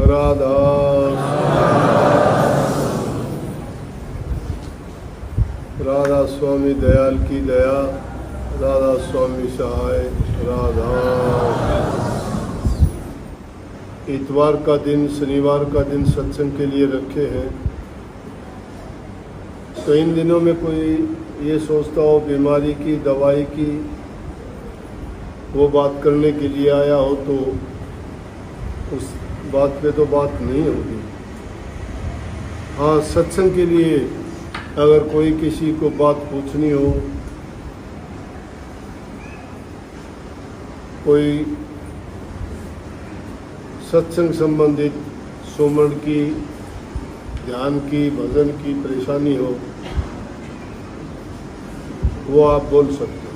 राधा राधा स्वामी दयाल की दया, राधा स्वामी सहाय, राधा। इतवार का दिन, शनिवार का दिन सत्संग के लिए रखे हैं। तो इन दिनों में कोई ये सोचता हो बीमारी की, दवाई की, वो बात करने के लिए आया हो तो उस बात पे तो बात नहीं होगी। हाँ, सत्संग के लिए अगर कोई किसी को बात पूछनी हो, कोई सत्संग संबंधित सुमन की, ध्यान की, भजन की परेशानी हो, वो आप बोल सकते हो।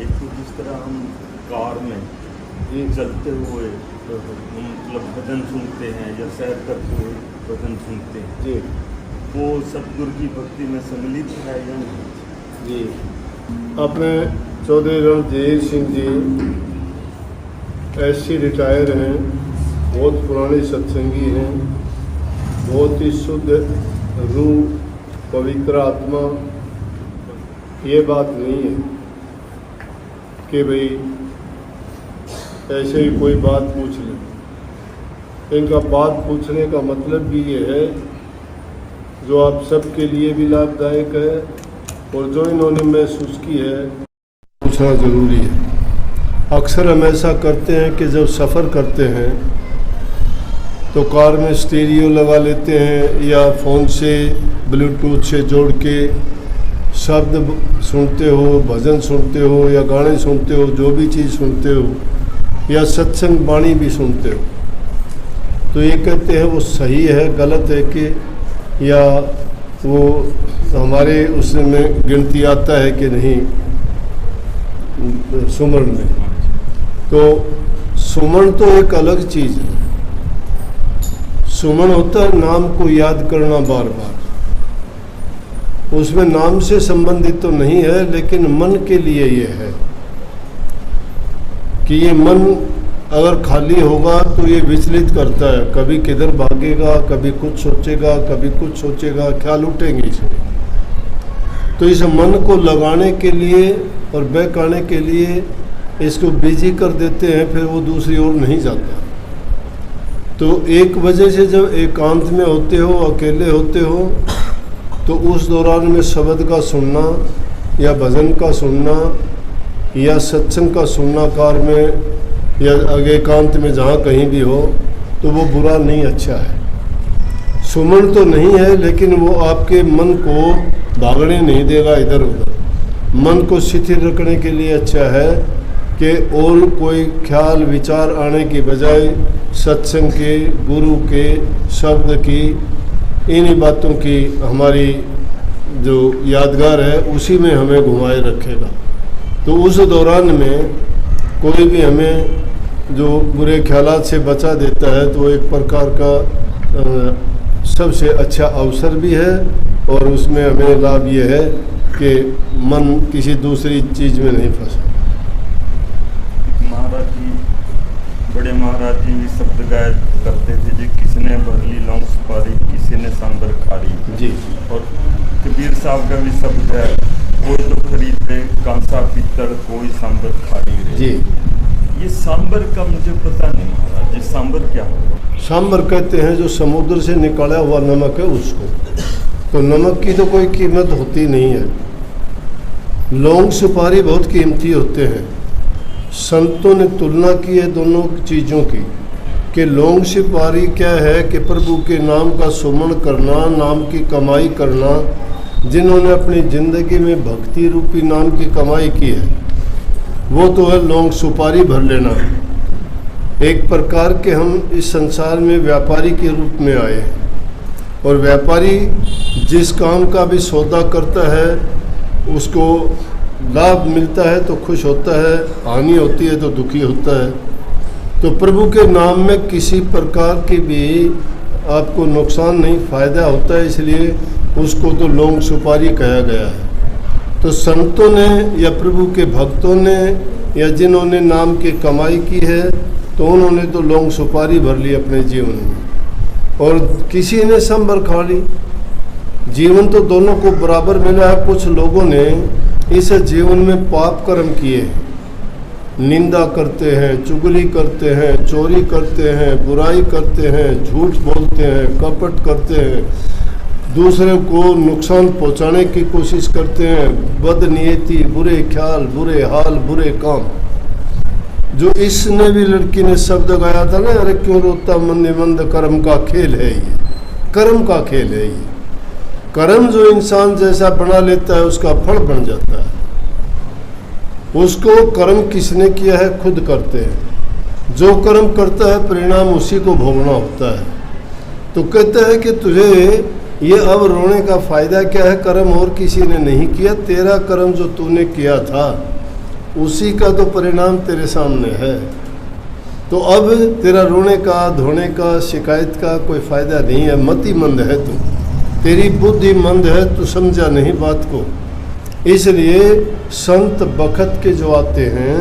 एक तो जिस तरह हम कार में जी चलते हुए मतलब भजन सुनते हैं या सैर करते हुए भजन सुनते हैं, जी, वो सतगुरु की भक्ति में सम्मिलित है या नहीं? जी। अपने चौधरी रणधीर सिंह जी ऐसी रिटायर हैं, बहुत पुराने सत्संगी हैं, बहुत ही शुद्ध रूह, पवित्र आत्मा। ये बात नहीं है कि भाई ऐसे ही कोई बात पूछ ले। इनका बात पूछने का मतलब भी ये है जो आप सबके लिए भी लाभदायक है और जो इन्होंने महसूस की है, पूछना ज़रूरी है। अक्सर हम ऐसा करते हैं कि जब सफ़र करते हैं तो कार में स्टीरियो लगा लेते हैं या फ़ोन से ब्लूटूथ से जोड़ के शब्द सुनते हो, भजन सुनते हो या गाने सुनते हो, जो भी चीज़ सुनते हो या सत्संग वाणी भी सुनते हो, तो ये कहते हैं वो सही है, गलत है कि, या वो हमारे उसमें गिनती आता है कि नहीं सुमन में। तो सुमन तो एक अलग चीज़ है। सुमन होता है नाम को याद करना बार बार। उसमें नाम से संबंधित तो नहीं है, लेकिन मन के लिए ये है कि ये मन अगर खाली होगा तो ये विचलित करता है, कभी किधर भागेगा, कभी कुछ सोचेगा, कभी कुछ सोचेगा, ख्याल उठेंगे इसमें। तो इस मन को लगाने के लिए और बहकाने के लिए इसको बिजी कर देते हैं, फिर वो दूसरी ओर नहीं जाता। तो एक वजह से जब एकांत में होते हो, अकेले होते हो, तो उस दौरान में शब्द का सुनना या भजन का सुनना या सत्संग का सुनना कार में या एकांत में जहाँ कहीं भी हो, तो वो बुरा नहीं, अच्छा है। सुमन तो नहीं है, लेकिन वो आपके मन को भागने नहीं देगा इधर उधर। मन को शिथिल रखने के लिए अच्छा है कि और कोई ख्याल विचार आने की बजाय सत्संग के, गुरु के, शब्द की, इन्हीं बातों की हमारी जो यादगार है उसी में हमें घुमाए रखेगा। तो उस दौरान में कोई भी हमें जो बुरे ख्यालात से बचा देता है तो एक प्रकार का सबसे अच्छा अवसर भी है, और उसमें हमें लाभ ये है कि मन किसी दूसरी चीज़ में नहीं फंसा। महाराज जी, बड़े महाराज जी भी शब्द गायब करते थे जी, किसी ने भरली लौंग सुपारी, किसी ने सांबर खारी जी। और कबीर साहब का भी शब्द है, कोई तो खरीदे कांसा पीतल, कोई सांबर खारी जी। ये सांबर का मुझे पता नहीं महाराज, ये सांबर क्या होगा? सांबर कहते हैं जो समुद्र से निकाला हुआ नमक है उसको। तो नमक की तो कोई कीमत होती नहीं है। लौंग सुपारी बहुत कीमती होते हैं। संतों ने तुलना की है दोनों चीज़ों की कि लौंग सुपारी क्या है कि प्रभु के नाम का सुमन करना, नाम की कमाई करना। जिन्होंने अपनी ज़िंदगी में भक्ति रूपी नाम की कमाई की है वो तो है लौंग सुपारी भर लेना। एक प्रकार के हम इस संसार में व्यापारी के रूप में आए हैं, और व्यापारी जिस काम का भी सौदा करता है उसको लाभ मिलता है तो खुश होता है, हानि होती है तो दुखी होता है। तो प्रभु के नाम में किसी प्रकार की भी आपको नुकसान नहीं, फ़ायदा होता है, इसलिए उसको तो लौंग सुपारी कहा गया है। तो संतों ने या प्रभु के भक्तों ने या जिन्होंने नाम की कमाई की है तो उन्होंने तो लौंग सुपारी भर ली अपने जीवन में, और किसी ने संबर खा ली। जीवन तो दोनों को बराबर मिला है। कुछ लोगों ने इस जीवन में पाप कर्म किए, निंदा करते हैं, चुगली करते हैं, चोरी करते हैं, बुराई करते हैं, झूठ बोलते हैं, कपट करते हैं, दूसरे को नुकसान पहुंचाने की कोशिश करते हैं, बदनीयती, बुरे ख्याल, बुरे हाल, बुरे काम। जो इसने भी लड़की ने शब्द गाया था ना, अरे क्यों रोता मंद मंद, कर्म का खेल है ये, कर्म का खेल है ये। कर्म जो इंसान जैसा बना लेता है उसका फल बन जाता है। उसको कर्म किसने किया है, खुद करते हैं। जो कर्म करता है परिणाम उसी को भोगना होता है। तो कहता है कि तुझे ये अब रोने का फायदा क्या है, कर्म और किसी ने नहीं किया, तेरा कर्म जो तूने किया था उसी का तो परिणाम तेरे सामने है। तो अब तेरा रोने का, धोने का, शिकायत का कोई फायदा नहीं है। मति मंद है तू, तेरी बुद्धि मंद है, तू समझा नहीं बात को। इसलिए संत बखत के जो आते हैं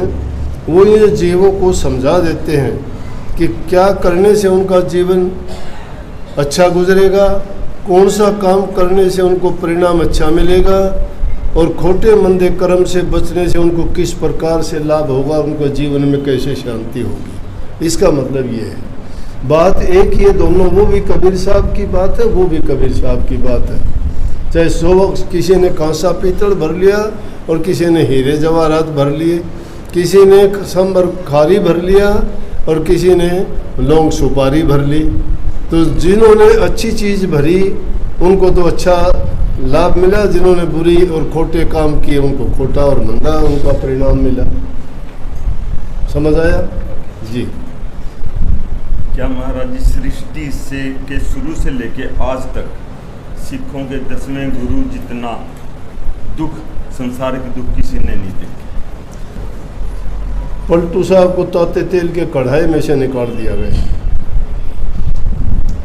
वो ये जीवों को समझा देते हैं कि क्या करने से उनका जीवन अच्छा गुजरेगा, कौन सा काम करने से उनको परिणाम अच्छा मिलेगा, और खोटे मंदे कर्म से बचने से उनको किस प्रकार से लाभ होगा, उनको जीवन में कैसे शांति होगी। इसका मतलब ये है। बात एक ही है दोनों, वो भी कबीर साहब की बात है, वो भी कबीर साहब की बात है। चाहे 100 किसी ने कांसा पीतल भर लिया और किसी ने हीरे जवाहरात भर लिए, किसी ने संबर खारी भर लिया और किसी ने लौंग सुपारी भर ली। तो जिन्होंने अच्छी चीज़ भरी उनको तो अच्छा लाभ मिला, जिन्होंने बुरी और खोटे काम किए उनको खोटा और मंदा उनका परिणाम मिला। समझ आया जी? क्या महाराज जी सृष्टि से के शुरू से लेके आज तक सिखों के 10वें गुरु जितना दुख, संसार के दुख किसी ने नहीं देखे? पलटू साहब को ताते तेल के कढ़ाई में से निकाल दिया गया।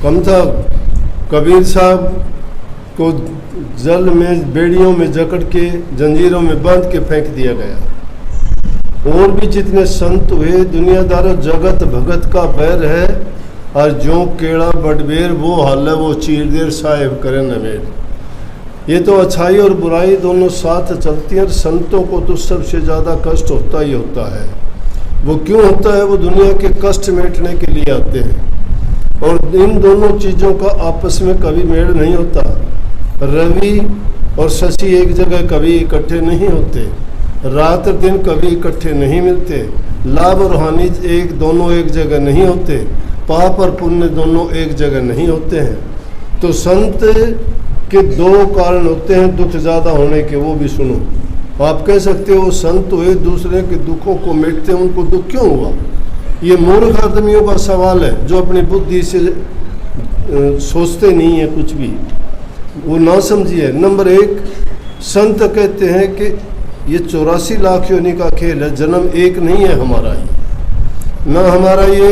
कम था कबीर साहब को जल में, बेड़ियों में जकड़ के, जंजीरों में बांध के फेंक दिया गया। और भी जितने संत हुए, दुनियादारों जगत भगत का बैर है, और जो केड़ा बटबेर वो हाल है, वो चीर देर साहेब करे नवेर। ये तो अच्छाई और बुराई दोनों साथ चलती हैं। संतों को तो सबसे ज़्यादा कष्ट होता ही होता है। वो क्यों होता है? वो दुनिया के कष्ट मिटने के लिए आते हैं, और इन दोनों चीज़ों का आपस में कभी मेल नहीं होता। रवि और शशि एक जगह कभी इकट्ठे नहीं होते, रात और दिन कभी इकट्ठे नहीं मिलते, लाभ और हानि दोनों एक जगह नहीं होते, पाप और पुण्य दोनों एक जगह नहीं होते हैं। तो संत के 2 कारण होते हैं दुख ज़्यादा होने के, वो भी सुनो। आप कह सकते हो संत हुए दूसरे के दुखों को मिटते हैं, उनको दुख क्यों हुआ? ये मूर्ख आदमियों का सवाल है जो अपनी बुद्धि से सोचते नहीं है कुछ भी, वो ना समझिए। नंबर 1, संत कहते हैं कि ये 84 लाख योनि का खेल है, जन्म एक नहीं है हमारा। ये ना हमारा ये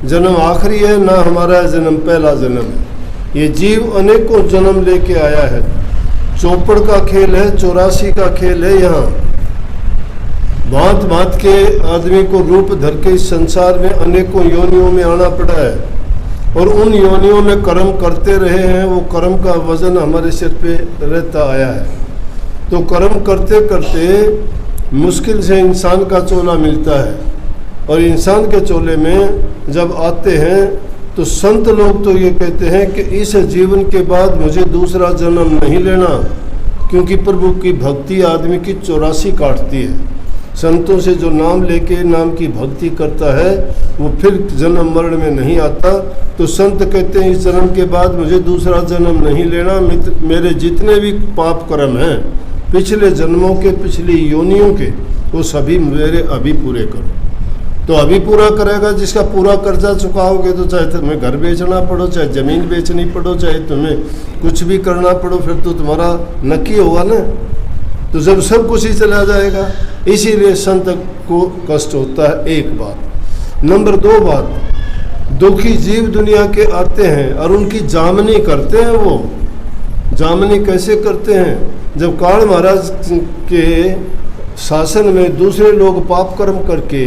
जन्म आखिरी है, ना हमारा जन्म पहला जन्म है। ये जीव अनेकों जन्म लेके आया है। चौपड़ का खेल है, 84 का खेल है। यहाँ भांत भांत के आदमी को रूप धर के इस संसार में अनेकों योनियों में आना पड़ा है, और उन योनियों में कर्म करते रहे हैं। वो कर्म का वजन हमारे सिर पे रहता आया है। तो कर्म करते करते मुश्किल से इंसान का चोला मिलता है, और इंसान के चोले में जब आते हैं तो संत लोग तो ये कहते हैं कि इस जीवन के बाद मुझे दूसरा जन्म नहीं लेना, क्योंकि प्रभु की भक्ति आदमी की 84 काटती है। संतों से जो नाम लेके नाम की भक्ति करता है वो फिर जन्म मरण में नहीं आता। तो संत कहते हैं इस जन्म के बाद मुझे दूसरा जन्म नहीं लेना, मेरे जितने भी पाप कर्म हैं पिछले जन्मों के, पिछली योनियों के, वो सभी मेरे अभी पूरे करो। तो अभी पूरा करेगा जिसका पूरा कर्जा चुकाओगे, तो चाहे तुम्हें घर बेचना पड़ो, चाहे ज़मीन बेचनी पड़ो, चाहे तुम्हें कुछ भी करना पड़ो, फिर तो तुम्हारा नक्की होगा ना। तो जब सब कुछ ही चला जाएगा, इसीलिए संत को कष्ट होता है। एक बात। नंबर 2 बात, दुखी जीव दुनिया के आते हैं और उनकी जामनी करते हैं। वो जामनी कैसे करते हैं? जब काल महाराज के शासन में दूसरे लोग पाप कर्म करके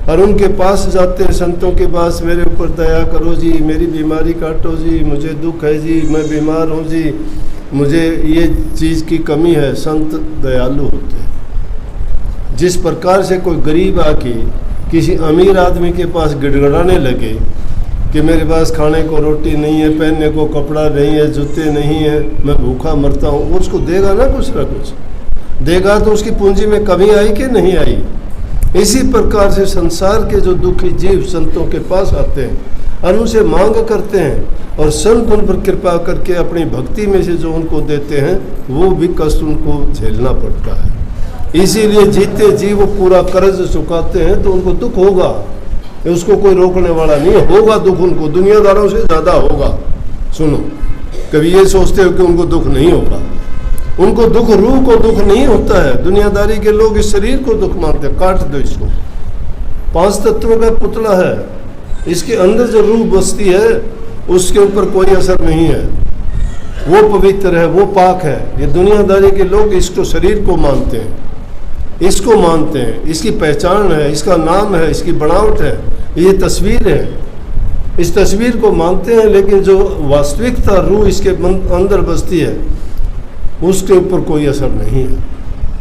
और उनके पास जाते हैं, संतों के पास, मेरे ऊपर दया करो जी, मेरी बीमारी काटो जी, मुझे दुख है जी, मैं बीमार हूँ जी, मुझे ये चीज़ की कमी है। संत दयालु होते हैं। जिस प्रकार से कोई गरीब आके किसी अमीर आदमी के पास गिड़गड़ाने लगे कि मेरे पास खाने को रोटी नहीं है, पहनने को कपड़ा नहीं है, जूते नहीं है, मैं भूखा मरता हूँ, वो उसको देगा ना कुछ देगा, तो उसकी पूंजी में कमी आई कि नहीं आई। इसी प्रकार से संसार के जो दुखी जीव संतों के पास आते हैं और उनसे मांग करते हैं और संत उन पर कृपा करके अपनी भक्ति में से जो उनको देते हैं वो भी कष्ट उनको झेलना पड़ता है। इसीलिए जीते जी वो पूरा कर्ज चुकाते हैं तो उनको दुख होगा, उसको कोई रोकने वाला नहीं होगा। दुख उनको दुनियादारों से ज़्यादा होगा। सुनो, कभी ये सोचते हो कि उनको दुख नहीं होगा, उनको दुख रूह को दुख नहीं होता है। दुनियादारी के लोग इस शरीर को दुख मानते हैं, काट दो इसको, 5 तत्वों का पुतला है, इसके अंदर जो रूह बसती है उसके ऊपर कोई असर नहीं है, वो पवित्र है, वो पाक है। ये दुनियादारी के लोग इसको शरीर को मानते हैं, इसको मानते हैं, इसकी पहचान है, इसका नाम है, इसकी बनावट है, ये तस्वीर है, इस तस्वीर को मानते हैं। लेकिन जो वास्तविकता रूह इसके अंदर बसती है उसके ऊपर कोई असर नहीं है।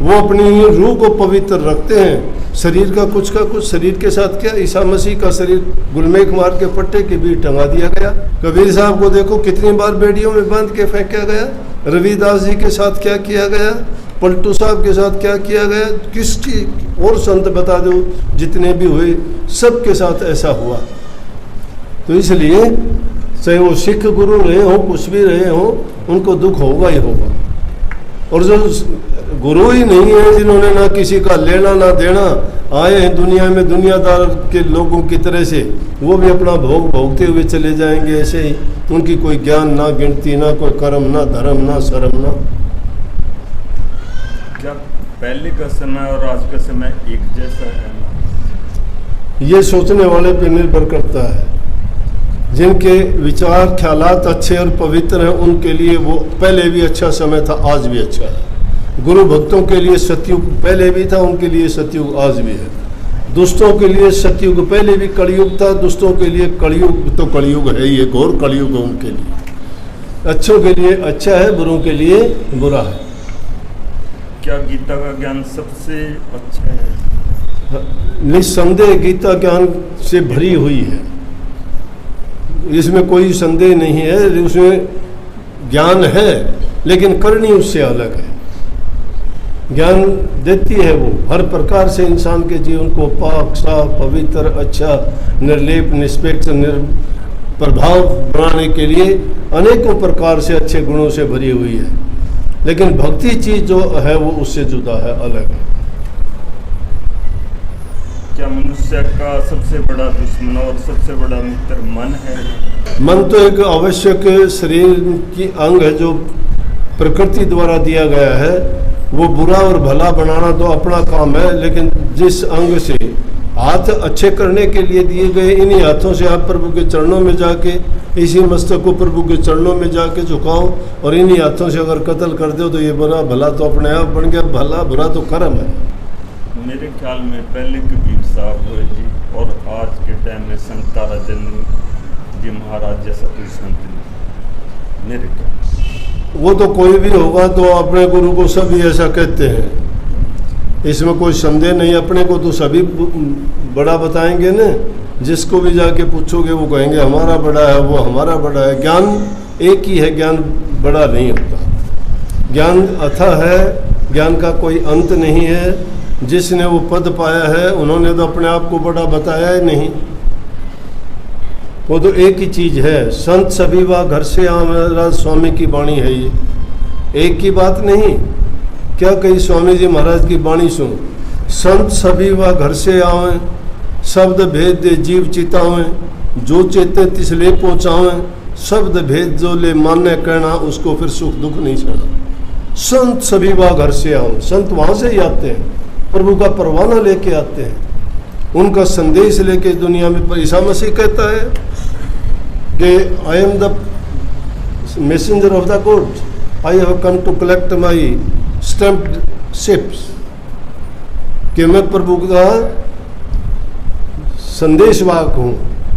वो अपनी रूह को पवित्र रखते हैं। शरीर का कुछ शरीर के साथ क्या, ईसा मसीह का शरीर गुलमेख मार के पट्टे के बीच टंगा दिया गया। कबीर साहब को देखो कितनी बार बेड़ियों में बांध के फेंका गया। रविदास जी के साथ क्या किया गया, पलटू साहब के साथ क्या किया गया, किसकी और संत बता दो जितने भी हुए, सबके साथ ऐसा हुआ। तो इसलिए चाहे वो सिख गुरु रहे हो, कुछ भी रहे हो, उनको दुख होगा ही होगा। और जो गुरु ही नहीं है, जिन्होंने ना किसी का लेना ना देना, आए हैं दुनिया में दुनियादार के लोगों की तरह से, वो भी अपना भोग भोगते हुए चले जाएंगे ऐसे ही। उनकी कोई ज्ञान ना गिनती, ना कोई कर्म, ना धर्म, ना शर्म, ना। क्या पहले का समय और आज का समय एक जैसा है? ये सोचने वाले पे निर्भर करता है। जिनके विचार ख्यालात अच्छे और पवित्र हैं उनके लिए वो पहले भी अच्छा समय था, आज भी अच्छा है। गुरु भक्तों के लिए सतयुग पहले भी था, उनके लिए सतयुग आज भी है। दुष्टों के लिए सतयुग पहले भी कलयुग था, दुष्टों के लिए कलयुग तो कलयुग है, ये घोर कलयुग है उनके लिए। अच्छों के लिए अच्छा है, बुरों के लिए बुरा है। क्या गीता का ज्ञान सबसे अच्छा है? निस्संदेह गीता ज्ञान से भरी हुई है, इसमें कोई संदेह नहीं है। उसमें ज्ञान है लेकिन करनी उससे अलग है। ज्ञान देती है वो हर प्रकार से इंसान के जीवन को पाक, साफ, पवित्र, अच्छा, निर्लेप, निष्पेक्ष, प्रभाव बनाने के लिए अनेकों प्रकार से अच्छे गुणों से भरी हुई है। लेकिन भक्ति चीज जो है वो उससे जुदा है, अलग है। क्या मनुष्य का सबसे बड़ा दुश्मन और सबसे बड़ा मित्र मन है? मन तो एक आवश्यक शरीर की अंग है जो प्रकृति द्वारा दिया गया है। वो बुरा और भला बनाना तो अपना काम है, लेकिन जिस अंग से हाथ अच्छे करने के लिए दिए गए, इन्हीं हाथों से आप प्रभु के चरणों में जाके, इसी मस्तक को प्रभु के चरणों में जाके झुकाओ, और इन्हीं हाथों से अगर कत्ल कर दो तो ये बुरा भला तो अपने आप बन गया, भला बुरा तो कर्म है। मेरे ख्याल में पहले कबीर साहब हुए जी और आज के टाइम में संत ताराचंद जी महाराज जैसा कोई संत नहीं, मेरे ख्याल। वो तो कोई भी होगा तो अपने गुरु को सभी ऐसा कहते हैं, इसमें कोई संदेह नहीं। अपने को तो सभी बड़ा बताएंगे न, जिसको भी जाके पूछोगे वो कहेंगे हमारा बड़ा है, वो हमारा बड़ा है। ज्ञान एक ही है, ज्ञान बड़ा नहीं होता। ज्ञान अथाह है, ज्ञान का कोई अंत नहीं है। जिसने वो पद पाया है उन्होंने तो अपने आप को बड़ा बताया ही नहीं। वो तो एक ही चीज है, संत सभी वा घर से महाराज स्वामी की वाणी है। ये एक ही बात नहीं, क्या कही स्वामी जी महाराज की वाणी सुन, संत सभी वा घर से आवे, शब्द भेद दे जीव चितावे, जो चेते तिसले पहुँचावे, शब्द भेद जो ले मान्य कहना, उसको फिर सुख दुख नहीं छेड़ा। संत सभी वा घर से आवे, संत वहाँ से ही आते हैं, प्रभु का परवाना लेके आते हैं, उनका संदेश लेके दुनिया में। ईसा मसीह कहता है कि I am the messenger of the God, I have come to collect my stamped ships, कि मैं प्रभु का संदेशवाहक हूँ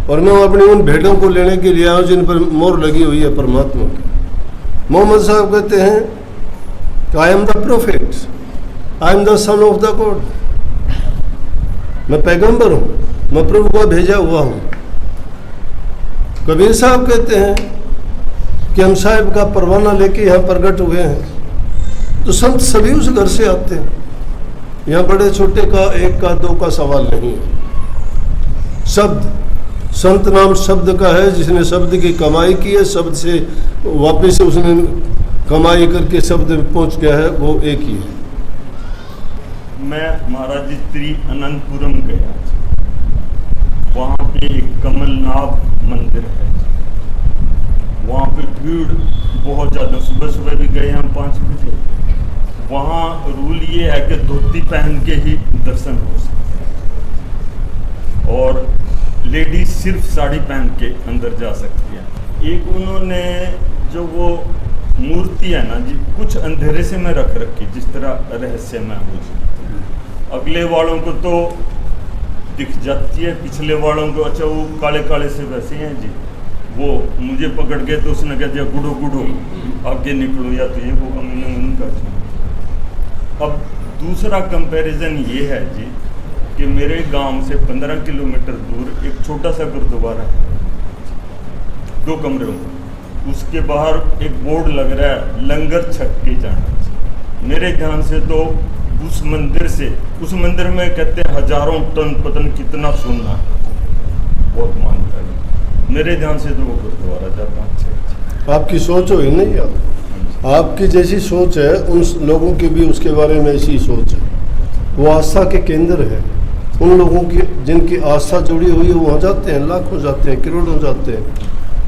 और मैं अपनी उन भेड़ों को लेने के लिए आया हूँ जिन पर मोहर लगी हुई है परमात्मा की। मोहम्मद साहब कहते हैं कि I am the prophet, I am the son of the God, मैं पैगंबर हूँ, मैं प्रभु का भेजा हुआ हूँ। कबीर साहब कहते हैं कि हम साहिब का परवाना लेके यहाँ प्रकट हुए हैं। तो संत सभी उस घर से आते हैं, यहाँ बड़े छोटे का, एक का, दो का सवाल नहीं है। शब्द, संत नाम शब्द का है, जिसने शब्द की कमाई की है, शब्द से वापस से उसने कमाई करके शब्द में पहुंच गया है, वो एक ही है। मैं महाराज जी त्रिअनंतपुरम गया, वहाँ पे एक कमलनाभ मंदिर है, वहाँ पे भीड़ बहुत ज़्यादा, सुबह सुबह भी गए हम 5 बजे। वहाँ रूल ये है कि धोती पहन के ही दर्शन हो सकते हैं और लेडीज सिर्फ साड़ी पहन के अंदर जा सकती है। एक उन्होंने जो वो मूर्ति है ना जी, कुछ अंधेरे से में रख रखी, जिस तरह रहस्यमय हो। अगले वालों को तो दिख जाती है, पिछले वालों को अच्छा वो काले काले से वैसे हैं जी। वो मुझे पकड़ के तो उसने कह दिया गुडो गुडो आगे निकलो, या तो ये होगा, मैंने उनका। अब दूसरा कंपैरिजन ये है जी कि मेरे गांव से 15 किलोमीटर दूर एक छोटा सा गुरुद्वारा है, 2 कमरों में, उसके बाहर एक बोर्ड लग रहा है लंगर छक के जाना। मेरे ध्यान से तो उस मंदिर से, उस मंदिर में कहते हैं हजारों टन पतन कितना सोना, बहुत मानता है। मेरे ध्यान से तो वो गुरुद्वारा जाता है। आपकी सोच हो ही नहीं यार, आपकी जैसी सोच है उन लोगों की भी उसके बारे में ऐसी सोच है। वो आस्था के केंद्र है, उन लोगों की जिनकी आस्था जुड़ी हुई है वहाँ जाते हैं, लाखों जाते हैं, करोड़ों जाते हैं।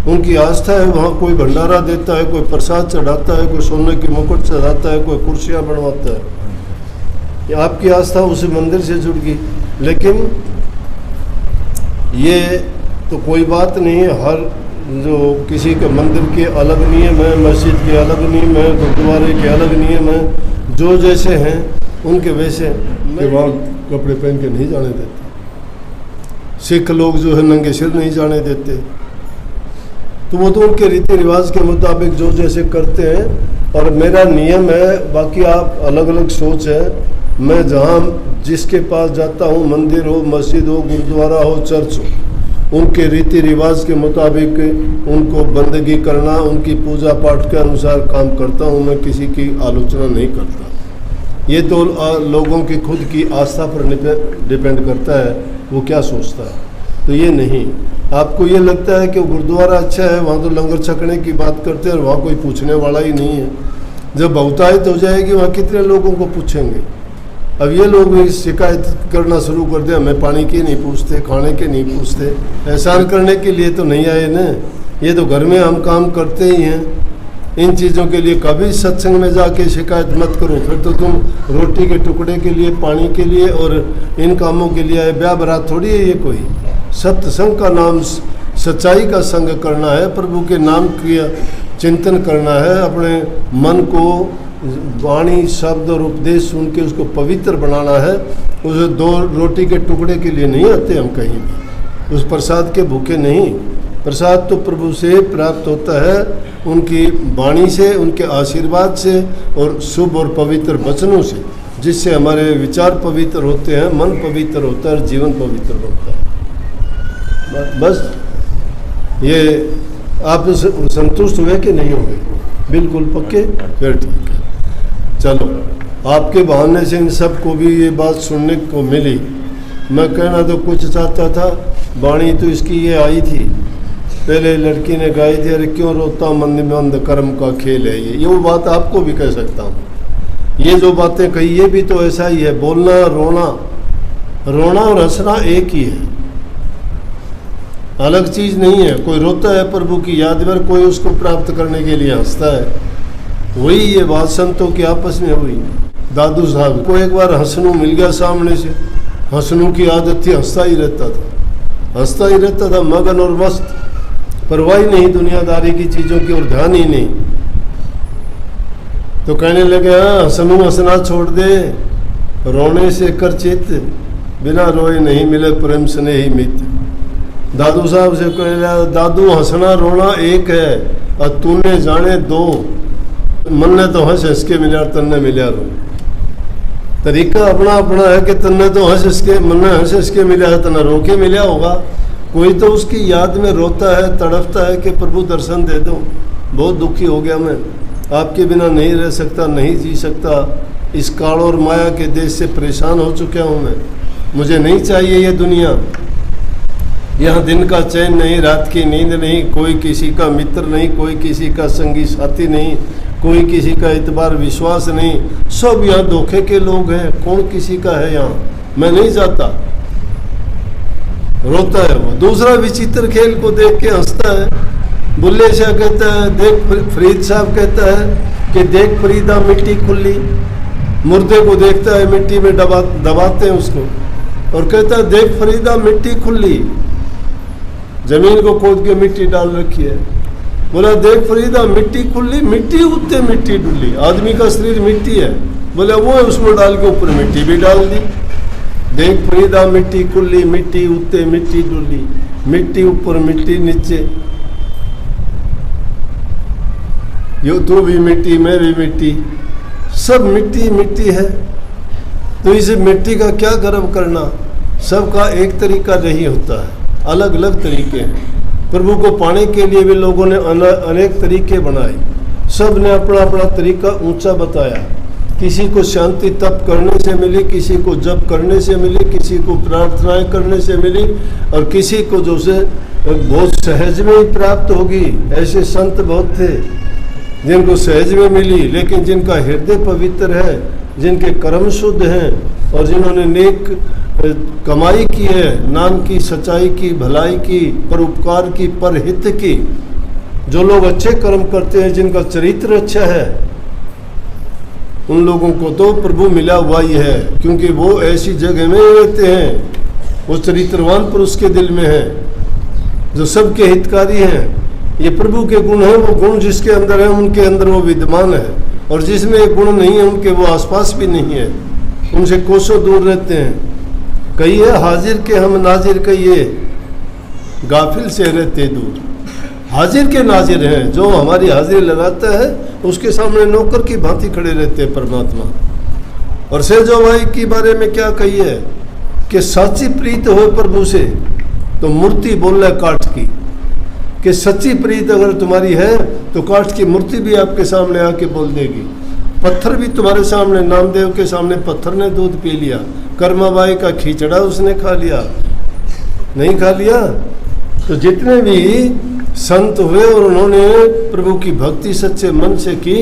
उनकी आस्था है, वहाँ कोई भंडारा देता है, कोई प्रसाद चढ़ाता है, कोई सोने की मुकुट चढ़ाता है, कोई कुर्सियाँ बनवाता है। ये आपकी आस्था उस मंदिर से जुड़ गई। लेकिन ये तो कोई बात नहीं है, हर जो किसी के मंदिर के अलग नियम है, मस्जिद के अलग नियम है, गुरुद्वारे के अलग नियम है, जो जैसे हैं उनके वैसे के वहाँ कपड़े पहन के नहीं जाने देते। सिख लोग जो है नंगे सिर नहीं जाने देते, तो वो तो उनके रीति रिवाज के मुताबिक जो जैसे करते हैं। और मेरा नियम है, बाकी आप अलग अलग सोच है। मैं जहाँ जिसके पास जाता हूँ, मंदिर हो, मस्जिद हो, गुरुद्वारा हो, चर्च हो, उनके रीति रिवाज के मुताबिक उनको बंदगी करना, उनकी पूजा पाठ के अनुसार काम करता हूँ। मैं किसी की आलोचना नहीं करता। ये तो लोगों की खुद की आस्था पर डिपेंड करता है, वो क्या सोचता है। तो ये नहीं, आपको ये लगता है कि गुरुद्वारा अच्छा है, वहाँ तो लंगर छकने की बात करते हैं और वहाँ कोई पूछने वाला ही नहीं है। जब बहुतायत हो जाएगी वहाँ कितने लोगों को पूछेंगे। अब ये लोग भी शिकायत करना शुरू कर दिया, हमें पानी की नहीं पूछते, खाने के नहीं पूछते। एहसान करने के लिए तो नहीं आए ना, ये तो घर में हम काम करते ही हैं। इन चीज़ों के लिए कभी सत्संग में जाके शिकायत मत करो, फिर तो तुम रोटी के टुकड़े के लिए, पानी के लिए और इन कामों के लिए आए। ब्याह बरात थोड़ी है ये कोई। सत्संग का नाम सच्चाई का संग करना है, प्रभु के नाम का चिंतन करना है, अपने मन को वाणी शब्द और उपदेश सुन के उसको पवित्र बनाना है। उसे 2 रोटी के टुकड़े के लिए नहीं आते हम कहीं भी, उस प्रसाद के भूखे नहीं। प्रसाद तो प्रभु से प्राप्त होता है, उनकी वाणी से, उनके आशीर्वाद से और शुभ और पवित्र वचनों से, जिससे हमारे विचार पवित्र होते हैं, मन पवित्र होता है और जीवन पवित्र होता है। बस ये आप संतुष्ट हुए कि नहीं हुए? बिल्कुल पक्के, फिर ठीक है। चलो, आपके बहाने से इन सब को भी ये बात सुनने को मिली। मैं कहना तो कुछ चाहता था, वाणी तो इसकी ये आई थी, पहले लड़की ने गाई थी, अरे क्यों रोता मंद मंद कर्म का खेल है ये वो बात आपको भी कह सकता हूँ। ये जो बातें कही ये भी तो ऐसा ही है। बोलना, रोना और हंसना एक ही है, अलग चीज़ नहीं है। कोई रोता है प्रभु की याद में, कोई उसको प्राप्त करने के लिए हंसता है। वही ये बात संतों की आपस में हुई। दादू साहब को एक बार हंसनू मिल गया सामने से, हंसनू की आदत थी, हंसता ही रहता था, मगन और मस्त, परवाह ही नहीं दुनियादारी की चीज़ों की और ध्यान ही नहीं। तो कहने लगे, हाँ हंसनू हंसना छोड़ दे, रोने से कर चित, बिना रोए नहीं मिले प्रेम स्नेही मित्र। दादू साहब से कह रहा, दादू हंसना रोना एक है और तूने जाने दो, मन ने तो हंस के मिला और तन्ने मिला रो। तरीका अपना अपना है कि तन्ने तो हंस के, मन ने हंस के मिला है, तना रो के मिला होगा। कोई तो उसकी याद में रोता है, तड़पता है कि प्रभु दर्शन दे दो, बहुत दुखी हो गया मैं, आपके बिना नहीं रह सकता, नहीं जी सकता, इस काल और माया के देश से परेशान हो चुका हूँ मैं, मुझे नहीं चाहिए ये दुनिया। यहाँ दिन का चैन नहीं, रात की नींद नहीं, कोई किसी का मित्र नहीं, कोई किसी का संगी साथी नहीं, कोई किसी का इतबार विश्वास नहीं, सब यहाँ धोखे के लोग हैं, कौन किसी का है यहाँ, मैं नहीं जाता। रोता है वो। दूसरा विचित्र खेल को देख के हंसता है। बुल्ले शाह कहता है, देख फरीद साहब कहता है कि देख फरीदा मिट्टी खुली, मुर्दे को देखता है मिट्टी में दबाते हैं उसको, और कहता है देख फरीदा मिट्टी खुली, जमीन को खोद के मिट्टी डाल रखी है। बोला देख फरीदा मिट्टी खुली, मिट्टी उत्ते मिट्टी डुली, आदमी का शरीर मिट्टी है, बोला वो उसमें डाल के ऊपर मिट्टी भी डाल दी। देख फरीदा मिट्टी खुली, मिट्टी उत्ते मिट्टी डुली, मिट्टी ऊपर मिट्टी नीचे, यो तू भी मिट्टी मैं भी मिट्टी, सब मिट्टी मिट्टी है। तो इस मिट्टी का क्या गर्व करना, सबका एक तरीका नहीं होता है, अलग अलग तरीके हैं। प्रभु को पाने के लिए भी लोगों ने अनेक तरीके बनाए, सब ने अपना अपना तरीका ऊंचा बताया। किसी को शांति तप करने से मिली, किसी को जप करने से मिली, किसी को प्रार्थनाएं करने से मिली, और किसी को जो से बहुत सहज में ही प्राप्त होगी। ऐसे संत बहुत थे जिनको सहज में मिली, लेकिन जिनका हृदय पवित्र है, जिनके कर्म शुद्ध हैं, और जिन्होंने नेक कमाई की है, नाम की, सच्चाई की, भलाई की, परोपकार की, परहित की। जो लोग अच्छे कर्म करते हैं, जिनका चरित्र अच्छा है, उन लोगों को तो प्रभु मिला हुआ ही है, क्योंकि वो ऐसी जगह में रहते हैं, वो चरित्रवान पुरुष के दिल में है, जो सबके हितकारी हैं। ये प्रभु के गुण हैं, वो गुण जिसके अंदर है उनके अंदर वो विद्यमान है, और जिसमें एक गुण नहीं है उनके वो आसपास भी नहीं है, उनसे कोसों दूर रहते हैं। कहिए हाजिर के हम नाजिर, कहिए गाफिल से रहते दूर। हाजिर के नाजिर हैं, जो हमारी हाजिरी लगाता है उसके सामने नौकर की भांति खड़े रहते हैं परमात्मा। और सेजो भाई के बारे में क्या कहिए कि सच्ची प्रीत हो प्रभु से तो मूर्ति बोल रहा है काठ की, कि सच्ची प्रीत अगर तुम्हारी है तो काठ की मूर्ति भी आपके सामने आके बोल देगी। पत्थर भी तुम्हारे सामने, नामदेव के सामने पत्थर ने दूध पी लिया, कर्माबाई का खिचड़ा उसने खा लिया, नहीं खा लिया। तो जितने भी संत हुए और उन्होंने प्रभु की भक्ति सच्चे मन से की,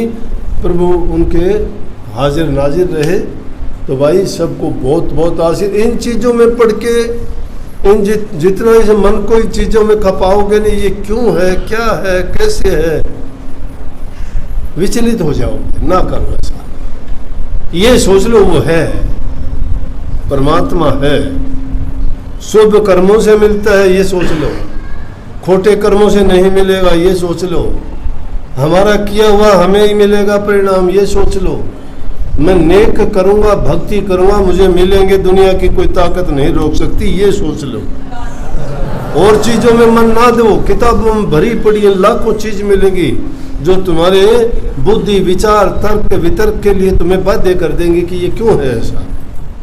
प्रभु उनके हाजिर नाजिर रहे। तो भाई सबको बहुत बहुत आशीर्वाद। इन चीज़ों में पढ़ के इन जितना इस मन को इन चीज़ों में खपाओगे नहीं, ये क्यों है, क्या है, कैसे है, विचलित हो जाओगे। ना करो ऐसा, ये सोच लो वो है, परमात्मा है, शुभ कर्मों से मिलता है, ये सोच लो, खोटे कर्मों से नहीं मिलेगा, ये सोच लो, हमारा किया हुआ हमें ही मिलेगा परिणाम, ये सोच लो, मैं नेक करूंगा, भक्ति करूंगा, मुझे मिलेंगे, दुनिया की कोई ताकत नहीं रोक सकती, ये सोच लो। और चीजों में मन ना दो, किताबों में भरी पड़ी है, लाखों चीज मिलेगी जो तुम्हारे बुद्धि, विचार, तर्क, वितर्क के लिए तुम्हें बाध्य कर देंगे कि ये क्यों है ऐसा।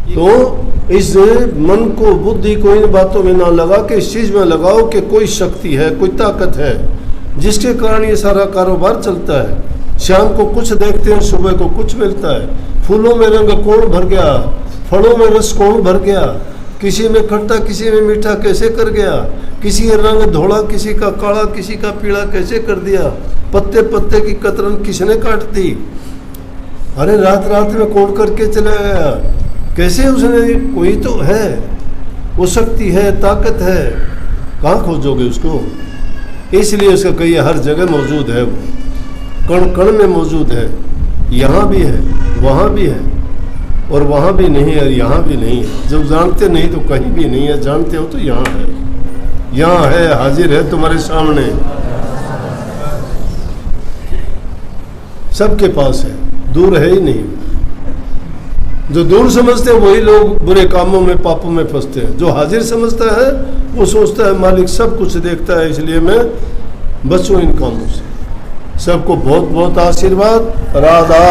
तो इस मन को, बुद्धि को इन बातों में ना लगा के इस चीज में लगाओ कि कोई शक्ति है, कोई ताकत है, जिसके कारण ये सारा कारोबार चलता है। शाम को कुछ देखते हैं, सुबह को कुछ मिलता है। फूलों में रंग कौन भर गया, फलों में रस कौन भर गया, किसी में खट्टा किसी में मीठा कैसे कर गया, किसी का रंग धोला किसी का काला किसी का पीला कैसे कर दिया, पत्ते पत्ते की कतरन किसने काट दी, अरे रात रात में कौन करके चला गया, कैसे उसने, कोई तो है, वो शक्ति है, ताकत है, कहाँ खोजोगे उसको। इसलिए उसका कही हर जगह मौजूद है, वो कण कण में मौजूद है, यहाँ भी है, वहाँ भी है, और वहाँ भी नहीं है, यहाँ भी नहीं है। जब जानते नहीं तो कहीं भी नहीं है, जानते हो तो यहाँ है, यहाँ है, हाजिर है तुम्हारे सामने, सबके पास है, दूर है ही नहीं। जो दूर समझते हैं वही लोग बुरे कामों में, पापों में फंसते हैं। जो हाजिर समझता है वो सोचता है मालिक सब कुछ देखता है, इसलिए मैं बचूं इन कामों से। सबको बहुत बहुत आशीर्वाद। राधा